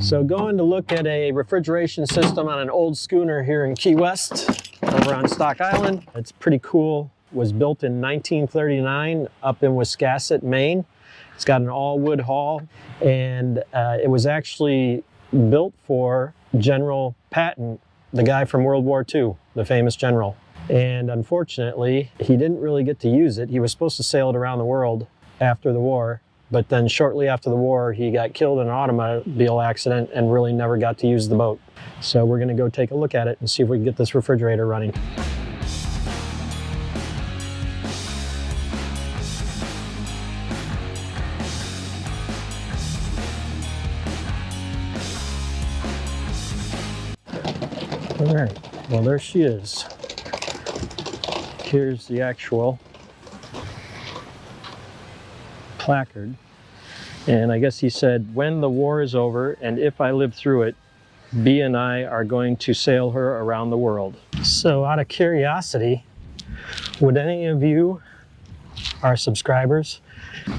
So going to look at a refrigeration system on an old schooner here in Key West over on Stock Island. It's pretty cool. It was built in 1939 up in Wiscasset, Maine. It's got an all-wood hull, and it was actually built for General Patton, the guy from World War II, the famous general. And unfortunately, he didn't really get to use it. He was supposed to sail it around the world after the war, but then shortly after the war, he got killed in an automobile accident and really never got to use the boat. So we're gonna go take a look at it and see if we can get this refrigerator running. All right, well, there she is. Here's the actual placard. And I guess he said, when the war is over and if I live through it, B and I are going to sail her around the world. So out of curiosity, would any of you, our subscribers,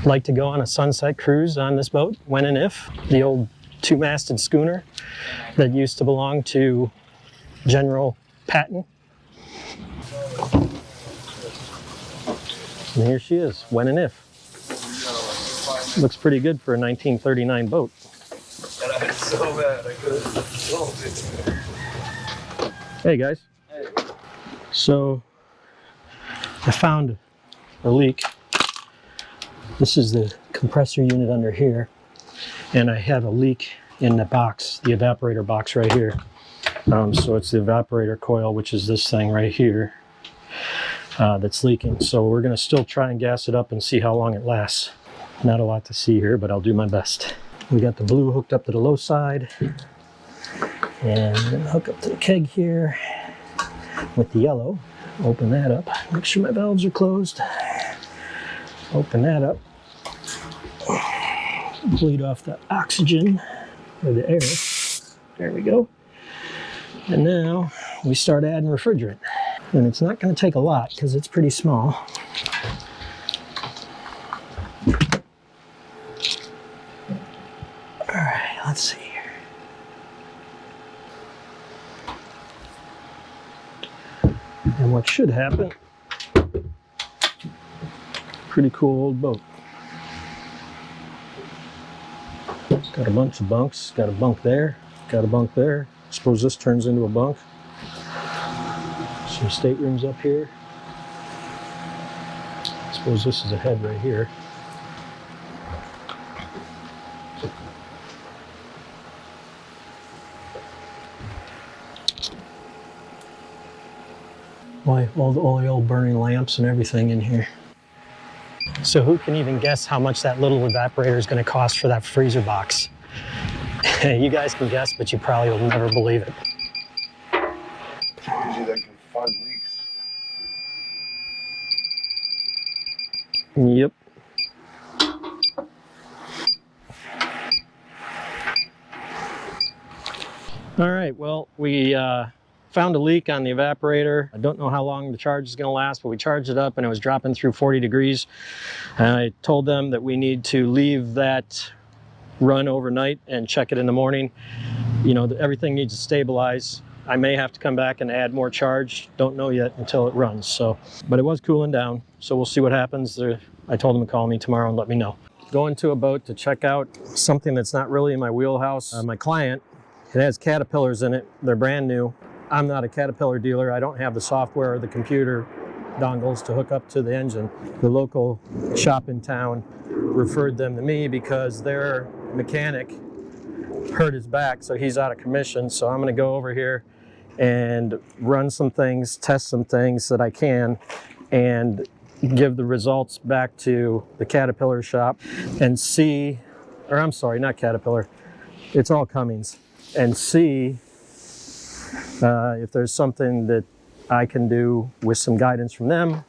like to go on a sunset cruise on this boat, when and if? The old two-masted schooner that used to belong to General Patton. And here she is, when and if. Looks pretty good for a 1939 boat. Hey guys. Hey. So I found a leak. This is the compressor unit under here, and I have a leak in the box, the evaporator box right here. So it's the evaporator coil, which is this thing right here, that's leaking. So we're going to still try and gas it up and see how long it lasts. Not a lot to see here, but I'll do my best. We got the blue hooked up to the low side, and hook up to the keg here with the yellow. Open that up, make sure my valves are closed. Open that up, bleed off the oxygen or the air. There we go. And now we start adding refrigerant. And it's not going to take a lot because it's pretty small. All right, let's see here. And what should happen, pretty cool old boat. Got a bunch of bunks, got a bunk there, got a bunk there. Suppose this turns into a bunk. Some staterooms up here. Suppose this is a head right here. Why, all the oil burning lamps and everything in here. So who can even guess how much that little evaporator is going to cost for that freezer box? You guys can guess, but you probably will never believe it. Usually they can find leaks. Yep. All right, well, we found a leak on the evaporator. I don't know how long the charge is going to last, but we charged it up and it was dropping through 40 degrees. And I told them that we need to leave that run overnight and check it in the morning. You know, everything needs to stabilize. I may have to come back and add more charge. Don't know yet until it runs. So, but it was cooling down, so we'll see what happens. I told them to call me tomorrow and let me know. Going to a boat to check out something that's not really in my wheelhouse. My client, it has Caterpillars in it. They're brand new. I'm not a Caterpillar dealer. I don't have the software or the computer dongles to hook up to the engine. The local shop in town referred them to me because their mechanic hurt his back, so he's out of commission. So I'm going to go over here and run some things, test some things that I can, and give the results back to the Caterpillar shop and see, or I'm sorry, not Caterpillar, it's all Cummins, and see if there's something that I can do with some guidance from them.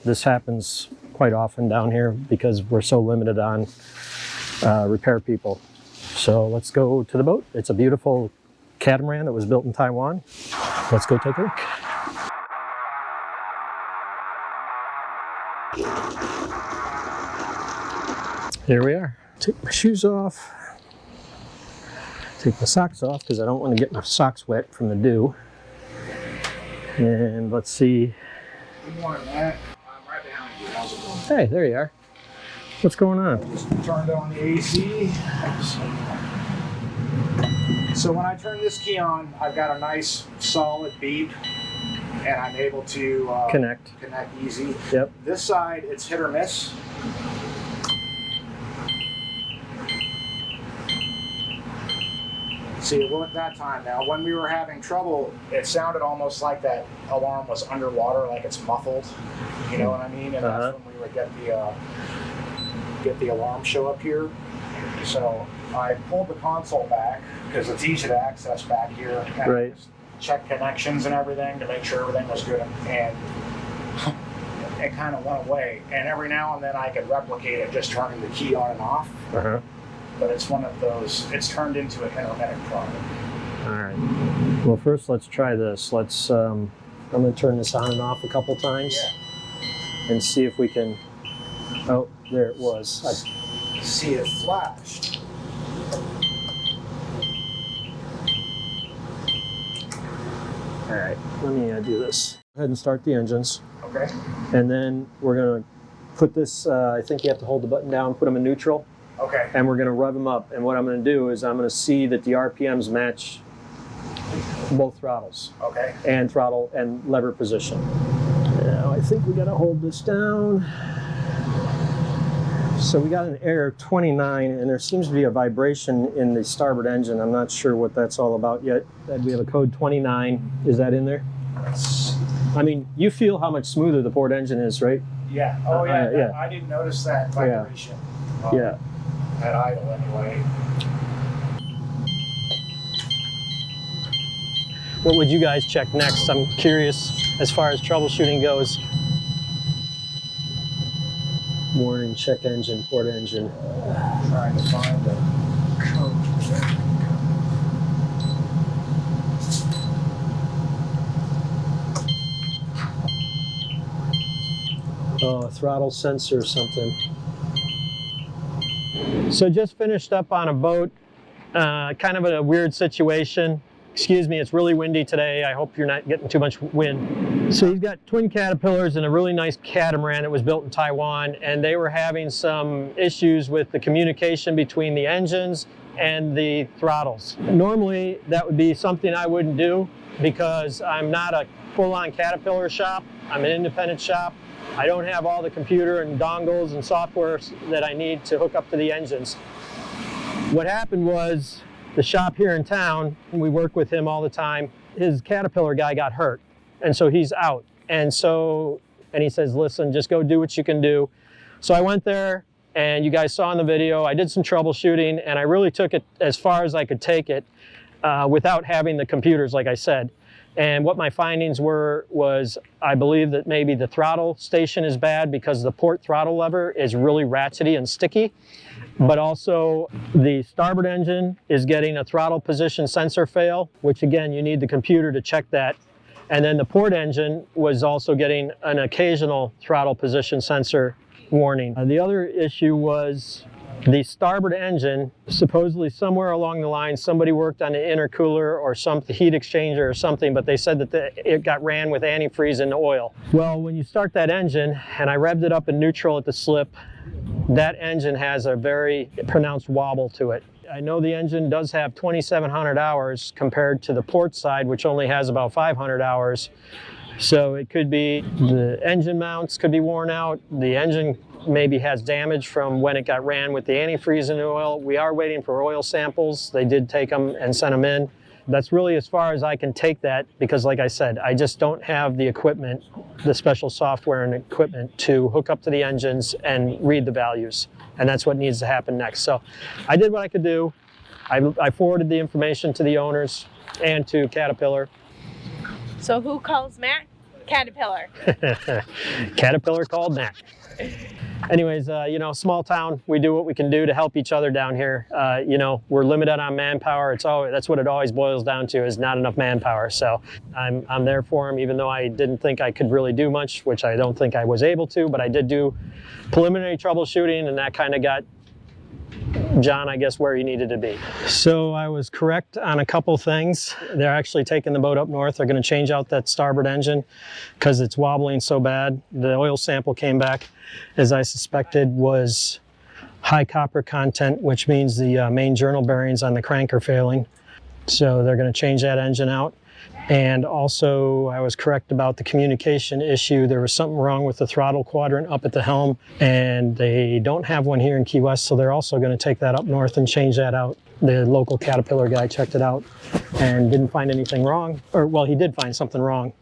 This happens quite often down here because we're so limited on repair people. So let's go to the boat. It's a beautiful catamaran that was built in Taiwan. Let's go take a look. Here we are. Take my shoes off. Take my socks off because I don't want to get my socks wet from the dew. And let's see. Good morning, Matt. I'm right behind you. How's it going? Hey, there you are. What's going on? Just turned on the AC. So when I turn this key on, I've got a nice solid beep, and I'm able to Connect easy. Yep. This side, it's hit or miss. See, it worked that time. Now, when we were having trouble, it sounded almost like that alarm was underwater, like it's muffled. You know what I mean? And that's when we would get the alarm show up here. So I pulled the console back because it's easy to access back here. And Right. just check connections and everything to make sure everything was good. And it kind of went away. And every now and then I could replicate it just turning the key on and off. But it's one of those, it's turned into an intermittent problem. All right. Well, first let's try this. Let's, I'm going to turn this on and off a couple times and see if we can, oh, there it was. I see it flashed. All right, let me do this. Go ahead and start the engines. Okay. And then we're going to put this, I think you have to hold the button down, put them in neutral. Okay. And we're going to rev them up. And what I'm going to do is I'm going to see that the RPMs match both throttles. Okay. And throttle and lever position. Now I think we got to hold this down. So we got an error of 29, and there seems to be a vibration in the starboard engine. I'm not sure what that's all about yet. We have a code 29. Is that in there? I mean, you feel how much smoother the port engine is, right? Yeah. Oh yeah. Yeah. I didn't notice that vibration. Yeah. At idle anyway. What would you guys check next? I'm curious as far as troubleshooting goes. Warning, check engine, port engine. Trying to find the code. Oh, a throttle sensor or something. So just finished up on a boat, kind of a weird situation. Excuse me, it's really windy today. I hope you're not getting too much wind. So you've got twin Caterpillars and a really nice catamaran that was built in Taiwan, and they were having some issues with the communication between the engines and the throttles. Normally, that would be something I wouldn't do because I'm not a full-on Caterpillar shop. I'm an independent shop. I don't have all the computer and dongles and software that I need to hook up to the engines. What happened was the shop here in town, we work with him all the time, his Caterpillar guy got hurt, and so he's out. And he says, listen, just go do what you can do. So I went there, and you guys saw in the video, I did some troubleshooting, and I really took it as far as I could take it without having the computers, like I said. And what my findings was I believe that maybe the throttle station is bad because the port throttle lever is really ratchety and sticky. But also the starboard engine is getting a throttle position sensor fail, which again, you need the computer to check that. And then the port engine was also getting an occasional throttle position sensor warning. The other issue was the starboard engine, supposedly somewhere along the line, somebody worked on the intercooler or the heat exchanger or something, but they said that it got ran with antifreeze and oil. Well, when you start that engine, and I revved it up in neutral at the slip, that engine has a very pronounced wobble to it. I know the engine does have 2,700 hours compared to the port side, which only has about 500 hours. So it could be the engine mounts could be worn out, the engine maybe has damage from when it got ran with the antifreeze and oil. We are waiting for oil samples. They did take them and send them in. That's really as far as I can take that because like I said, I just don't have the equipment, the special software and equipment to hook up to the engines and read the values. And that's what needs to happen next. So I did what I could do. I forwarded the information to the owners and to Caterpillar. So who calls Matt? Caterpillar. Caterpillar called Matt. Anyways, you know, small town, we do what we can do to help each other down here. You know, we're limited on manpower. That's what it always boils down to, is not enough manpower. So I'm there for him, even though I didn't think I could really do much, which I don't think I was able to, but I did do preliminary troubleshooting, and that kind of got John, I guess, where he needed to be. So I was correct on a couple things. They're actually taking the boat up north. They're going to change out that starboard engine because it's wobbling so bad. The oil sample came back, as I suspected, was high copper content, which means the main journal bearings on the crank are failing. So they're going to change that engine out. And also, I was correct about the communication issue. There was something wrong with the throttle quadrant up at the helm, and they don't have one here in Key West, so they're also going to take that up north and change that out. The local Caterpillar guy checked it out and didn't find anything wrong. Or, well, he did find something wrong,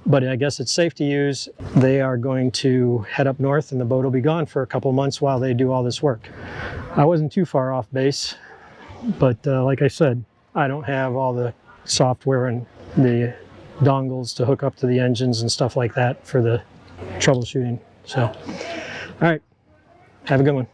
but I guess it's safe to use. They are going to head up north, and the boat will be gone for a couple months while they do all this work. I wasn't too far off base, but like I said, I don't have all the software and the dongles to hook up to the engines and stuff like that for the troubleshooting. So, all right, have a good one.